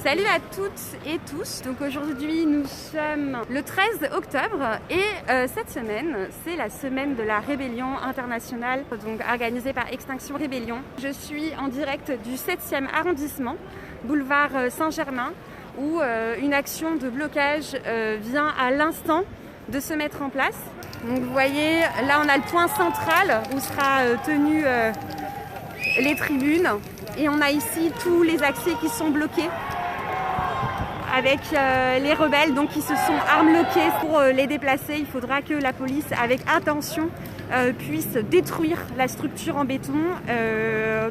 Salut à toutes et tous. Donc aujourd'hui nous sommes le 13 octobre et cette semaine c'est la semaine de la rébellion internationale donc organisée par Extinction Rébellion. Je suis en direct du 7e arrondissement, boulevard Saint-Germain, où une action de blocage vient à l'instant de se mettre en place. Donc vous voyez, là on a le point central où sera tenu les tribunes et on a ici tous les accès qui sont bloqués avec les rebelles donc, qui se sont armloqués. Pour les déplacer, il faudra que la police, avec attention, puisse détruire la structure en béton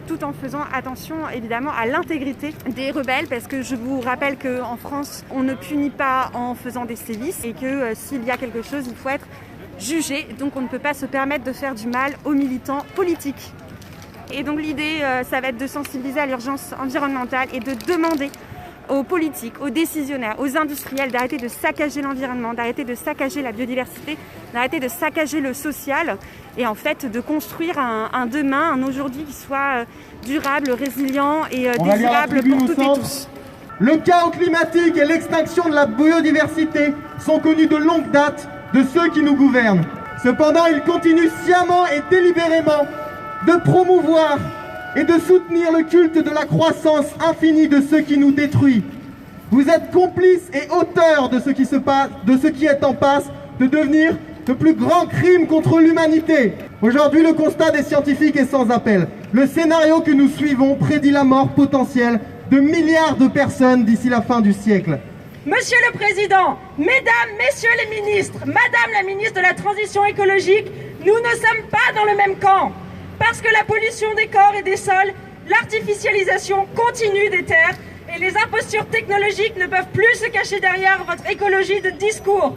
tout en faisant attention évidemment à l'intégrité des rebelles, parce que je vous rappelle qu'en France, on ne punit pas en faisant des sévices et que s'il y a quelque chose, il faut être jugé. Donc on ne peut pas se permettre de faire du mal aux militants politiques. Et donc l'idée, ça va être de sensibiliser à l'urgence environnementale et de demander aux politiques, aux décisionnaires, aux industriels d'arrêter de saccager l'environnement, d'arrêter de saccager la biodiversité, d'arrêter de saccager le social et en fait de construire un demain, un aujourd'hui qui soit durable, résilient et désirable pour toutes et tous. Le chaos climatique et l'extinction de la biodiversité sont connus de longue date de ceux qui nous gouvernent. Cependant, ils continuent sciemment et délibérément de promouvoir et de soutenir le culte de la croissance infinie de ce qui nous détruit. Vous êtes complices et auteurs de ce qui se passe, de ce qui est en passe de devenir le plus grand crime contre l'humanité. Aujourd'hui, le constat des scientifiques est sans appel. Le scénario que nous suivons prédit la mort potentielle de milliards de personnes d'ici la fin du siècle. Monsieur le Président, Mesdames, Messieurs les ministres, Madame la ministre de la Transition écologique, nous ne sommes pas dans le même camp. Parce que la pollution des corps et des sols, l'artificialisation continue des terres et les impostures technologiques ne peuvent plus se cacher derrière votre écologie de discours.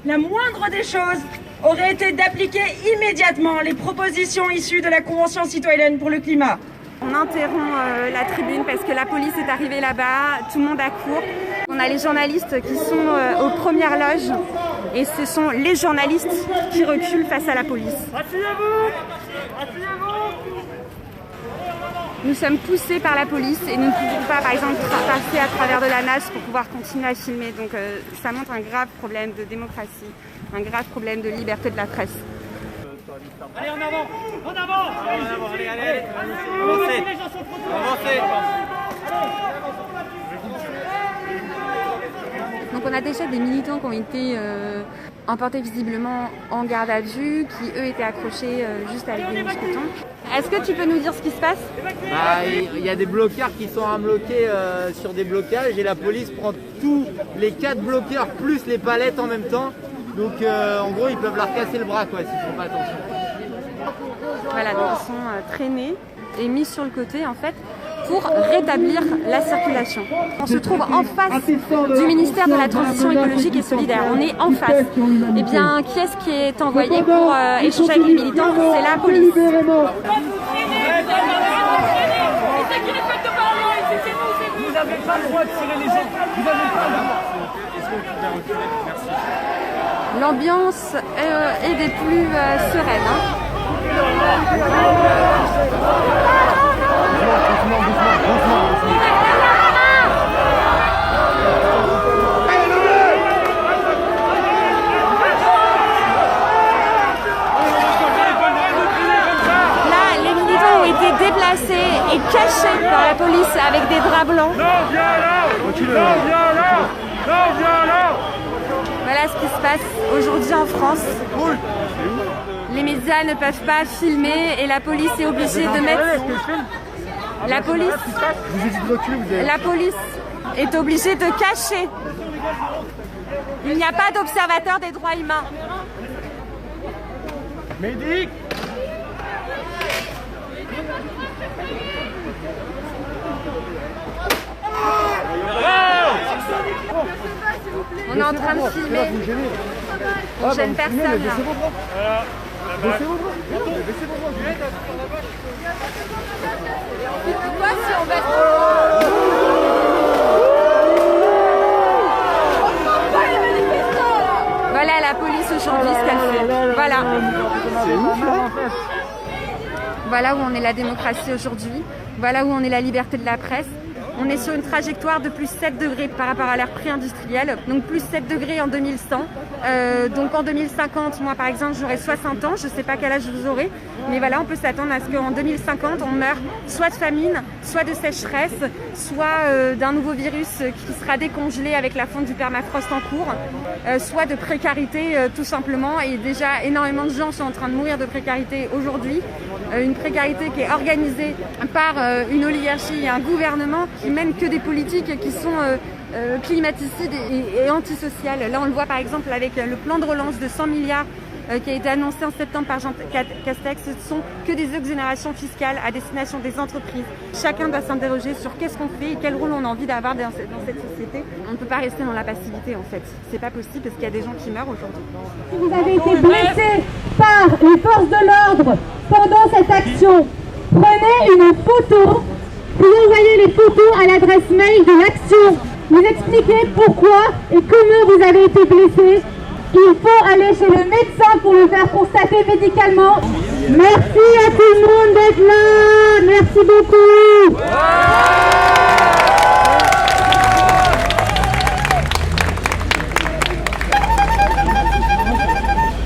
La moindre des choses aurait été d'appliquer immédiatement les propositions issues de la Convention citoyenne pour le climat. On interrompt la tribune parce que la police est arrivée là-bas, tout le monde accourt. On a les journalistes qui sont aux premières loges et ce sont les journalistes qui reculent face à la police. Appuyez-vous ! Appuyez-vous ! Nous sommes poussés par la police et nous ne pouvons pas, par exemple, passer à travers de la nage pour pouvoir continuer à filmer. Donc ça montre un grave problème de démocratie, un grave problème de liberté de la presse. Allez, en avant! En avant! Allez, allez, allez! Avancez! Avancez! Donc on a déjà des militants qui ont été emportés visiblement en garde à vue, qui eux étaient accrochés juste avec des mousquetons. Est-ce que tu peux nous dire ce qui se passe ? Il y a des bloqueurs qui sont bloqués sur des blocages et la police prend tous les 4 bloqueurs plus les palettes en même temps. Donc en gros ils peuvent leur casser le bras quoi, s'ils ne font pas attention. Voilà, donc ils sont traînés et mis sur le côté en fait pour rétablir la circulation. On se trouve en face du ministère de la Transition écologique et solidaire. On est en face. Eh bien, qui est-ce qui est envoyé pour échanger avec les militants ? C'est la police. Vous n'avez pas le droit de tirer les gens. Vous n'avez pas le droit. Est-ce qu'on peut bien reculer ? Merci. L'ambiance est des plus sereines. Là, les militants ont été déplacés et cachés par la police avec des draps blancs. Non, viens là ! Non, viens là ! Non, viens là ! Voilà ce qui se passe aujourd'hui en France. Les médias ne peuvent pas filmer et la police est obligée de mettre... La police est obligée de cacher. Il n'y a pas d'observateur des droits humains. Médic ! On est en train de filmer. On ne gêne personne. Baissez vos bras. Baissez vos bras. Pourquoi si on va... Voilà la police aujourd'hui ce qu'elle fait. Voilà. C'est ouf là. Voilà où on est la démocratie aujourd'hui. Voilà où on est la liberté de la presse. On est sur une trajectoire de plus 7 degrés par rapport à l'ère pré-industrielle, donc plus 7 degrés en 2100. Donc en 2050, moi par exemple, j'aurai 60 ans, je ne sais pas quel âge vous aurez, mais voilà, on peut s'attendre à ce qu'en 2050, on meure soit de famine, soit de sécheresse, soit d'un nouveau virus qui sera décongelé avec la fonte du permafrost en cours, soit de précarité tout simplement. Et déjà, énormément de gens sont en train de mourir de précarité aujourd'hui. Une précarité qui est organisée par une oligarchie et un gouvernement qui mènent que des politiques qui sont climaticides et antisociales. Là, on le voit par exemple avec le plan de relance de 100 milliards qui a été annoncé en septembre par Jean Castex. Ce ne sont que des exonérations fiscales à destination des entreprises. Chacun doit s'interroger sur qu'est-ce qu'on fait et quel rôle on a envie d'avoir dans cette société. On ne peut pas rester dans la passivité en fait. C'est pas possible parce qu'il y a des gens qui meurent aujourd'hui. Si vous avez été blessé par les forces de l'ordre pendant cette action, prenez une photo, vous envoyez les photos à l'adresse mail de l'action. Vous expliquez pourquoi et comment vous avez été blessé. Il faut aller chez le médecin pour le faire constater médicalement. Merci à tout le monde.